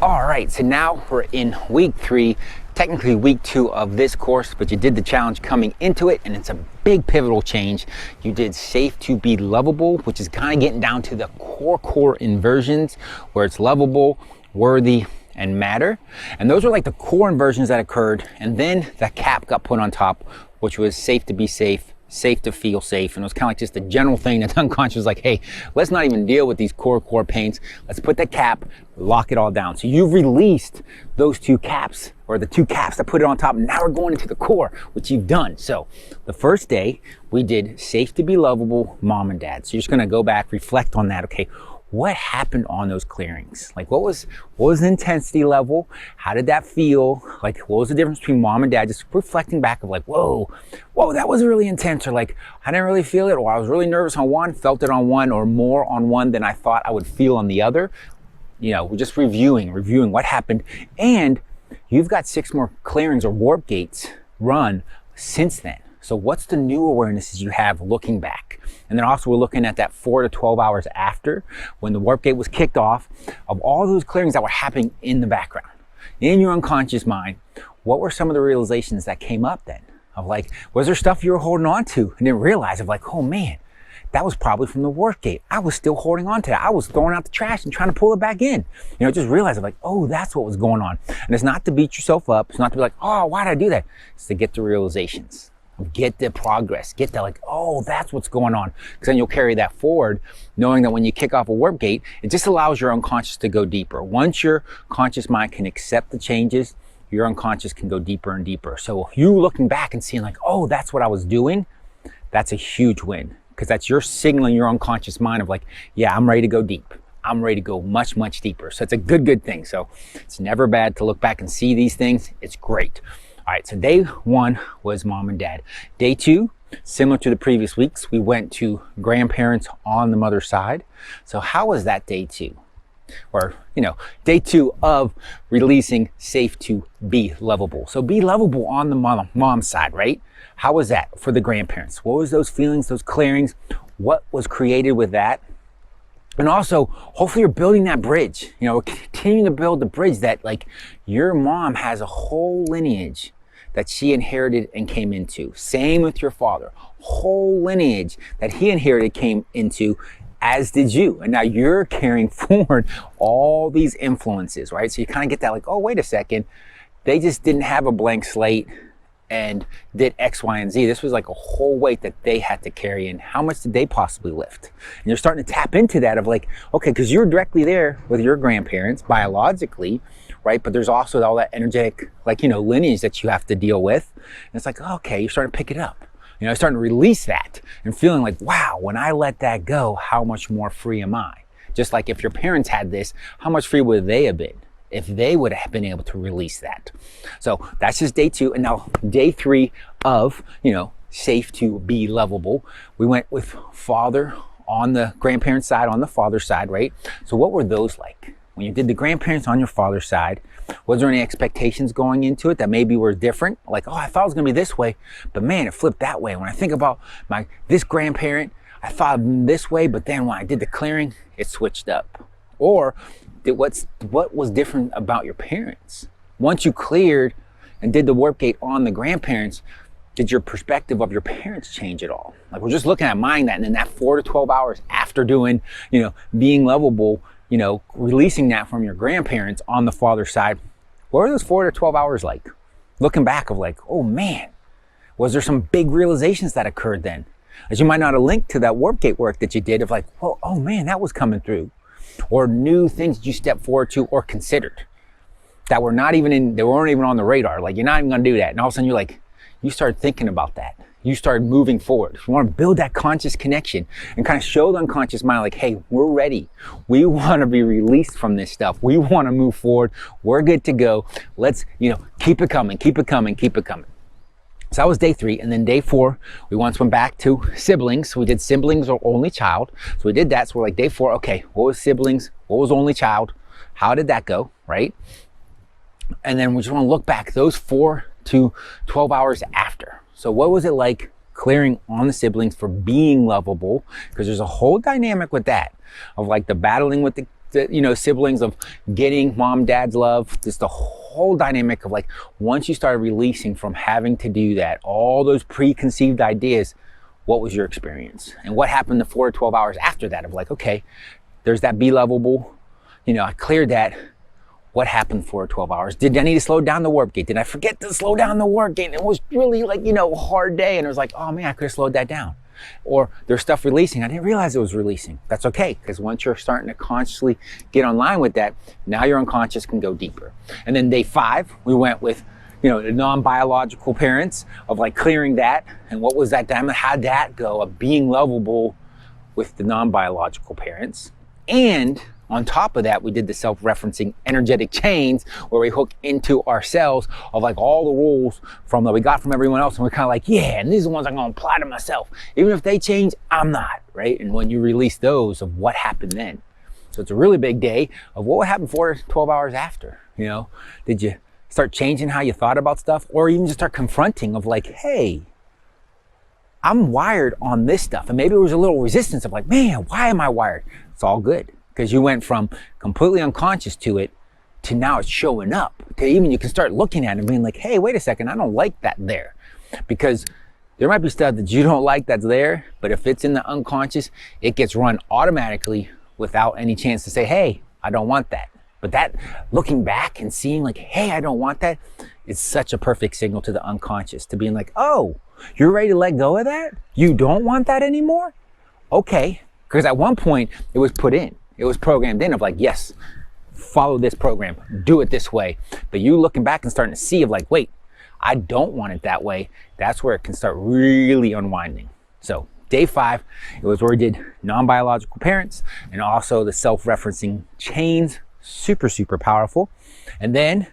All right, so now we're in week 3, technically week 2 of this course, but you did the challenge coming into it, and it's a big pivotal change. You did safe to be lovable, which is kind of getting down to the core inversions, where it's lovable, worthy, and matter. And those are like the core inversions that occurred, and then the cap got put on top, which was safe to be safe, safe to feel safe. And it was kind of like just a general thing that unconscious was like, hey, let's not even deal with these core pains. Let's put the cap, lock it all down. So you've released those two caps, or the two caps that put it on top. Now we're going into the core, which you've done. So the first day we did safe to be lovable, mom and dad. So you're just going to go back, reflect on that. Okay, what happened on those clearings? Like what was the intensity level? How did that feel? Like what was the difference between mom and dad? Just reflecting back of like, whoa, that was really intense, or like I didn't really feel it, or I was really nervous on one, felt it on one, or more on one than I thought I would feel on the other. You know, we're just reviewing what happened. And you've got 6 more clearings or warp gates run since then. So what's the new awarenesses you have looking back? And then also we're looking at that 4 to 12 hours after, when the warp gate was kicked off, of all those clearings that were happening in the background, in your unconscious mind. What were some of the realizations that came up then? Of like, was there stuff you were holding on to and didn't realize, of like, oh man, that was probably from the warp gate. I was still holding on to that. I was throwing out the trash and trying to pull it back in. You know, just realize of like, oh, that's what was going on. And it's not to beat yourself up. It's not to be like, oh, why did I do that? It's to get the realizations. Get the progress, get that like, oh, that's what's going on. Because then you'll carry that forward, knowing that when you kick off a warp gate, it just allows your unconscious to go deeper. Once your conscious mind can accept the changes, your unconscious can go deeper and deeper. So you looking back and seeing like, oh, that's what I was doing, that's a huge win. Because that's your signaling your unconscious mind of like, yeah, I'm ready to go deep. I'm ready to go much, much deeper. So it's a good thing. So it's never bad to look back and see these things. It's great. All right, so day 1 was mom and dad. Day 2, similar to the previous weeks, we went to grandparents on the mother's side. So how was that day 2? Or, you know, day 2 of releasing safe to be lovable. So be lovable on the mom's side, right? How was that for the grandparents? What was those feelings, those clearings? What was created with that? And also, hopefully you're building that bridge. You know, continuing to build the bridge that like your mom has a whole lineage that she inherited and came into. Same with your father. Whole lineage that he inherited, came into, as did you. And now you're carrying forward all these influences, right? So you kind of get that like, oh, wait a second. They just didn't have a blank slate and did X, Y, and Z. This was like a whole weight that they had to carry in. How much did they possibly lift? And you're starting to tap into that of like, okay, because you're directly there with your grandparents biologically, right? But there's also all that energetic, like, you know, lineage that you have to deal with. And it's like, okay, you're starting to pick it up. You know, starting to release that and feeling like, wow, when I let that go, how much more free am I? Just like if your parents had this, how much free would they have been if they would have been able to release that? So that's just day 2. And now day 3 of, you know, safe to be lovable. We went with father on the grandparents' side, on the father's side, right? So what were those like? When you did the grandparents on your father's side, was there any expectations going into it that maybe were different? Like, oh, I thought it was gonna be this way, but man, it flipped that way. When I think about this grandparent, I thought this way, but then when I did the clearing, it switched up. Or what was different about your parents? Once you cleared and did the warp gate on the grandparents, did your perspective of your parents change at all? Like, we're just looking at mine that, and then that 4 to 12 hours after doing, you know, being lovable, you know, releasing that from your grandparents on the father's side, what were those 4 to 12 hours like? Looking back of like, oh man, was there some big realizations that occurred then? As you might not have linked to that warp gate work that you did of like, well, oh man, that was coming through. Or new things that you stepped forward to or considered that were not even they weren't even on the radar. Like, you're not even gonna do that. And all of a sudden you're like, you start thinking about that. You start moving forward. You want to build that conscious connection and kind of show the unconscious mind like, hey, we're ready. We want to be released from this stuff. We want to move forward. We're good to go. Let's, you know, keep it coming, keep it coming, keep it coming. So that was day 3. And then day 4, we once went back to siblings. So we did siblings or only child. So we did that. So we're like, day 4, okay, what was siblings? What was only child? How did that go, right? And then we just want to look back those 4 to 12 hours after. So what was it like clearing on the siblings for being lovable? Because there's a whole dynamic with that of like the battling with the siblings of getting mom, dad's love, just the whole dynamic of like, once you started releasing from having to do that, all those preconceived ideas, what was your experience? And what happened the 4 to 12 hours after that of like, okay, there's that be lovable, I cleared that. What happened for 12 hours? Did I need to slow down the warp gate? Did I forget to slow down the warp gate? It was really like, a hard day. And it was like, oh man, I could have slowed that down. Or there's stuff releasing. I didn't realize it was releasing. That's okay. Because once you're starting to consciously get online with that, now your unconscious can go deeper. And then day 5, we went with, the non-biological parents of like clearing that. And what was that dynamic? How'd that go of being lovable with the non-biological parents? And on top of that, we did the self-referencing energetic chains where we hook into ourselves of like all the rules from that we got from everyone else. And we're kind of like, yeah, and these are the ones I'm going to apply to myself. Even if they change, I'm not, right? And when you release those of what happened then. So it's a really big day of what happened 4 to 12 hours after, Did you start changing how you thought about stuff? Or even just start confronting of like, hey, I'm wired on this stuff. And maybe there was a little resistance of like, man, why am I wired? It's all good. Because you went from completely unconscious to it to now it's showing up. To even you can start looking at it and being like, hey, wait a second, I don't like that there. Because there might be stuff that you don't like that's there, but if it's in the unconscious, it gets run automatically without any chance to say, hey, I don't want that. But that looking back and seeing like, hey, I don't want that, is such a perfect signal to the unconscious to being like, oh, you're ready to let go of that? You don't want that anymore? Okay. Because at one point it was put in. It was programmed in of like, yes, follow this program, do it this way. But you looking back and starting to see of like, wait, I don't want it that way. That's where it can start really unwinding. So day 5, it was where we did non-biological parents and also the self-referencing chains, super, super powerful. And then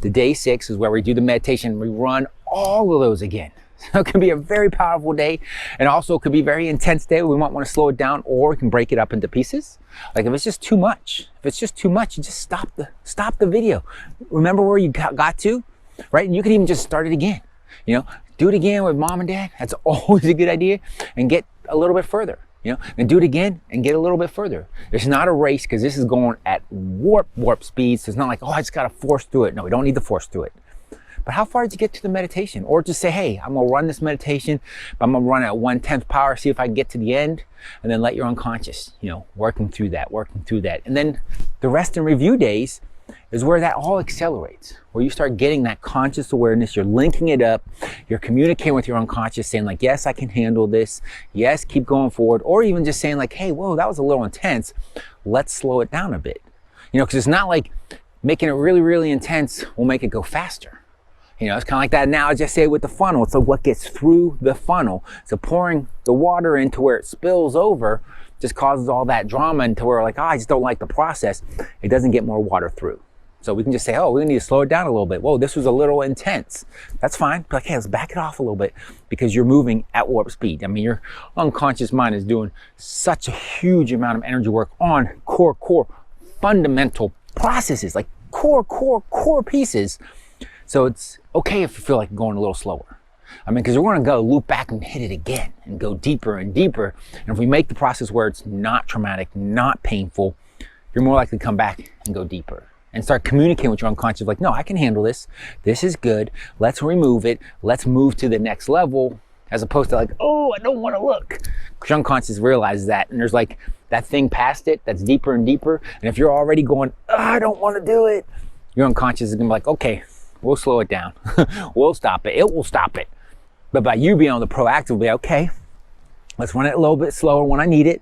the day 6 is where we do the meditation. We run all of those again. So it can be a very powerful day, and also could be a very intense day. We might want to slow it down, or we can break it up into pieces. Like if it's just too much, you just stop the video. Remember where you got to, right? And you can even just start it again. Do it again with mom and dad. That's always a good idea, and get a little bit further. And do it again and get a little bit further. It's not a race because this is going at warp speeds. So it's not like, oh, I just got to force through it. No, we don't need to force through it. But how far did you get to the meditation? Or just say, hey, I'm gonna run this meditation, but I'm gonna run at 1/10 power, see if I can get to the end, and then let your unconscious, working through that. And then the rest and review days is where that all accelerates, where you start getting that conscious awareness, you're linking it up, you're communicating with your unconscious, saying like, yes, I can handle this, yes, keep going forward, or even just saying like, hey, whoa, that was a little intense, let's slow it down a bit. Because it's not like making it really, really intense will make it go faster. It's kind of like that analogy I say with the funnel. So what gets through the funnel? So pouring the water into where it spills over just causes all that drama into where like, I just don't like the process. It doesn't get more water through. So we can just say, oh, we need to slow it down a little bit. Whoa, this was a little intense. That's fine. But like, hey, let's back it off a little bit because you're moving at warp speed. I mean, your unconscious mind is doing such a huge amount of energy work on core fundamental processes, like core pieces. So it's okay if you feel like going a little slower. I mean, because we're going to go loop back and hit it again and go deeper and deeper. And if we make the process where it's not traumatic, not painful, you're more likely to come back and go deeper and start communicating with your unconscious like, no, I can handle this. This is good. Let's remove it. Let's move to the next level, as opposed to like, oh, I don't want to look. Because your unconscious realizes that, and there's like that thing past it that's deeper and deeper. And if you're already going, oh, I don't want to do it, your unconscious is going to be like, okay, we'll slow it down. We'll stop it. It will stop it. But by you being able to proactively, okay, let's run it a little bit slower when I need it,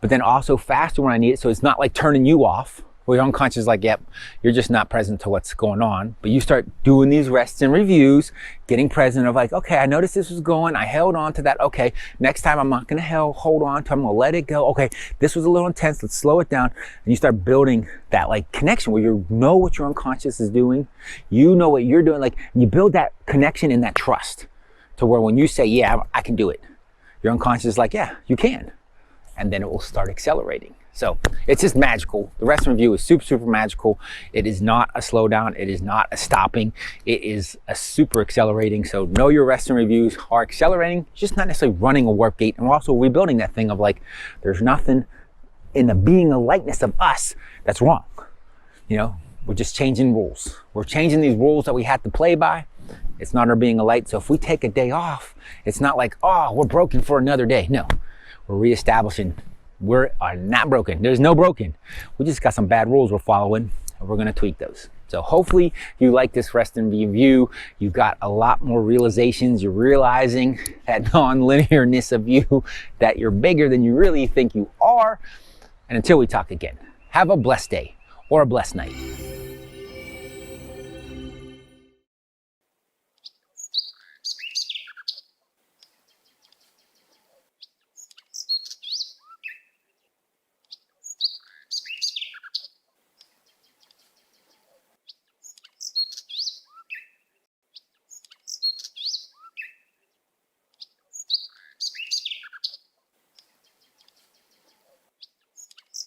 but then also faster when I need it. So it's not like turning you off, where your unconscious is like, yep, you're just not present to what's going on. But you start doing these rests and reviews, getting present of like, okay, I noticed this was going, I held on to that. Okay, next time I'm not gonna hold on to it, I'm gonna let it go. Okay, this was a little intense, let's slow it down. And you start building that like connection where you know what your unconscious is doing, you know what you're doing, like you build that connection and that trust to where when you say, yeah, I can do it, your unconscious is like, yeah, you can. And then it will start accelerating. So it's just magical. The rest review is super, super magical. It is not a slowdown. It is not a stopping. It is a super accelerating. So know your rest and reviews are accelerating, just not necessarily running a warp gate. And we're also rebuilding that thing of like, there's nothing in the being a likeness of us, that's wrong. You know, we're just changing rules. We're changing these rules that we have to play by. It's not our being a light. So if we take a day off, it's not like, oh, we're broken for another day. No, we're reestablishing we are not broken. There's no broken. We just got some bad rules we're following, and we're going to tweak those. So hopefully you like this rest and review. You got a lot more realizations. You're realizing that non-linearness of you, that you're bigger than you really think you are. And until we talk again, have a blessed day or a blessed night.